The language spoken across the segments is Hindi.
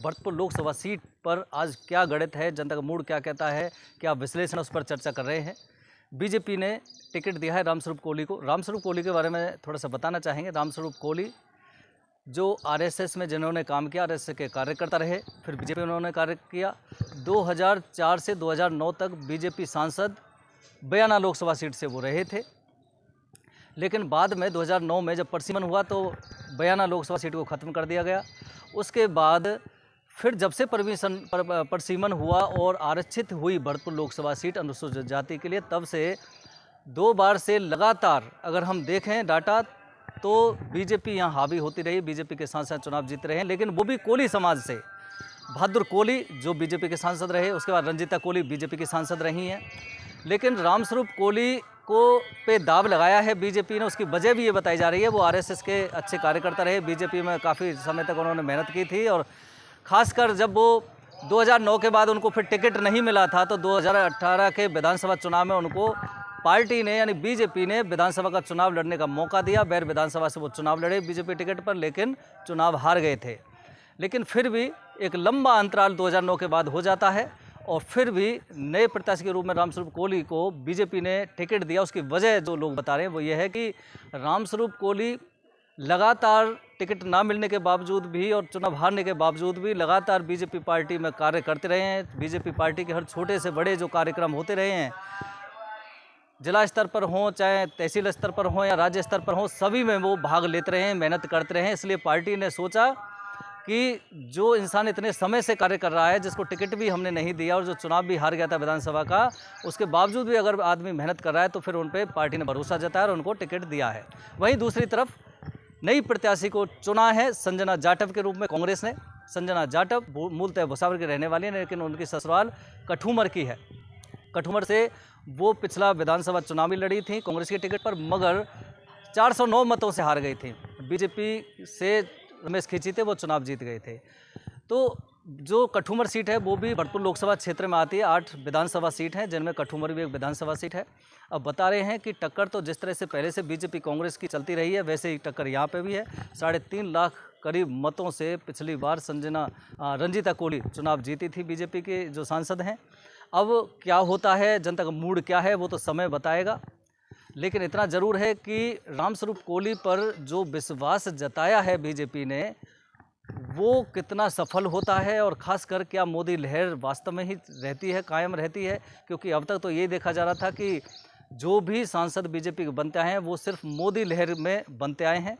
भरतपुर लोकसभा सीट पर आज क्या गणित है, जनता का मूड क्या कहता है, क्या विश्लेषण, उस पर चर्चा कर रहे हैं। बीजेपी ने टिकट दिया है रामस्वरूप कोहली को। रामस्वरूप कोहली के बारे में थोड़ा सा बताना चाहेंगे। रामस्वरूप कोहली जो आरएसएस में जिन्होंने काम किया, आरएसएस के कार्यकर्ता रहे, फिर बीजेपी में उन्होंने कार्य किया। 2004 से 2009 तक बीजेपी सांसद बयाना लोकसभा सीट से वो रहे थे, लेकिन बाद में 2009 में जब परसीमन हुआ तो बयाना लोकसभा सीट को ख़त्म कर दिया गया। उसके बाद फिर जब से परसीमन हुआ और आरक्षित हुई भरतपुर लोकसभा सीट अनुसूचित जाति के लिए, तब से 2 बार से लगातार अगर हम देखें डाटा तो बीजेपी यहाँ हावी होती रही। बीजेपी के सांसद चुनाव जीत रहे हैं, लेकिन वो भी कोली समाज से। बहादुर कोली जो बीजेपी के सांसद रहे, उसके बाद रंजीता कोली बीजेपी की सांसद रही हैं, लेकिन रामस्वरूप कोहली को पे दाव लगाया है बीजेपी ने। उसकी वजह भी ये बताई जा रही है, वो आरएसएस के अच्छे कार्यकर्ता रहे, बीजेपी में काफ़ी समय तक उन्होंने मेहनत की थी, और ख़ासकर जब वो 2009 के बाद उनको फिर टिकट नहीं मिला था तो 2018 के विधानसभा चुनाव में उनको पार्टी ने यानी बीजेपी ने विधानसभा का चुनाव लड़ने का मौका दिया। बैर विधानसभा से वो चुनाव लड़े बीजेपी टिकट पर, लेकिन चुनाव हार गए थे। लेकिन फिर भी एक लंबा अंतराल 2009 के बाद हो जाता है और फिर भी नए प्रत्याशी के रूप में रामस्वरूप कोहली को बीजेपी ने टिकट दिया। उसकी वजह जो लोग बता रहे हैं वो ये है कि रामस्वरूप कोहली लगातार टिकट ना मिलने के बावजूद भी और चुनाव हारने के बावजूद भी लगातार बीजेपी पार्टी में कार्य करते रहे हैं। बीजेपी पार्टी के हर छोटे से बड़े जो कार्यक्रम होते रहे हैं, जिला स्तर पर हों, चाहे तहसील स्तर पर हों या राज्य स्तर पर हों, सभी में वो भाग लेते रहे हैं, मेहनत करते रहे हैं। इसलिए पार्टी ने सोचा कि जो इंसान इतने समय से कार्य कर रहा है, जिसको टिकट भी हमने नहीं दिया और जो चुनाव भी हार गया था विधानसभा का, उसके बावजूद भी अगर आदमी मेहनत कर रहा है तो फिर उन पर पार्टी ने भरोसा जताया और उनको टिकट दिया है। वहीं दूसरी तरफ नई प्रत्याशी को चुना है संजना जाटव के रूप में कांग्रेस ने। संजना जाटव मूलतः भुसावल की रहने वाली है, लेकिन उनकी ससुराल कठूमर की है। कठूमर से वो पिछला विधानसभा चुनाव भी लड़ी थी कांग्रेस के टिकट पर, मगर 409 मतों से हार गई थी। बीजेपी से रमेश खींची थे, वो चुनाव जीत गए थे। तो जो कठूमर सीट है वो भी भरतपुर लोकसभा क्षेत्र में आती है। 8 विधानसभा सीट हैं, जिनमें कठूमर भी एक विधानसभा सीट है। अब बता रहे हैं कि टक्कर तो जिस तरह से पहले से बीजेपी कांग्रेस की चलती रही है, वैसे ही टक्कर यहाँ पे भी है। 3.5 लाख करीब मतों से पिछली बार रंजीता कोहली चुनाव जीती थी, बीजेपी के जो सांसद हैं। अब क्या होता है, जनता का मूड क्या है, वो तो समय बताएगा। लेकिन इतना ज़रूर है कि रामस्वरूप कोहली पर जो विश्वास जताया है बीजेपी ने, वो कितना सफल होता है और ख़ासकर क्या मोदी लहर वास्तव में ही रहती है, कायम रहती है। क्योंकि अब तक तो ये देखा जा रहा था कि जो भी सांसद बीजेपी के बनते आए हैं वो सिर्फ मोदी लहर में बनते आए हैं।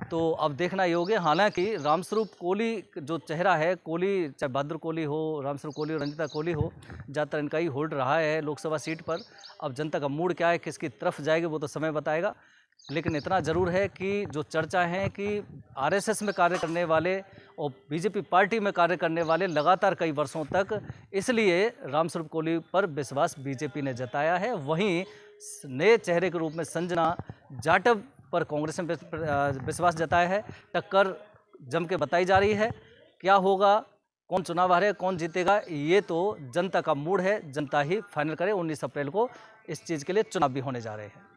तो अब देखना योग्य। हालांकि रामस्वरूप कोहली जो चेहरा है, कोहली चाहे बहादुर कोहली हो, रामस्वरूप कोहली और रंजीता कोहली हो, ज़्यादातर इनका ही होल्ड रहा है लोकसभा सीट पर। अब जनता का मूड क्या है, किसकी तरफ जाएगी, वो तो समय बताएगा। लेकिन इतना ज़रूर है कि जो चर्चा है कि आरएसएस में कार्य करने वाले और बीजेपी पार्टी में कार्य करने वाले लगातार कई वर्षों तक, इसलिए रामस्वरूप कोहली पर विश्वास बीजेपी ने जताया है। वहीं नए चेहरे के रूप में संजना जाटव पर कांग्रेस ने विश्वास जताया है। टक्कर जम के बताई जा रही है। क्या होगा, कौन चुनाव हारे, कौन जीतेगा, ये तो जनता का मूड है, जनता ही फाइनल करे। 19 अप्रैल को इस चीज़ के लिए चुनाव भी होने जा रहे हैं।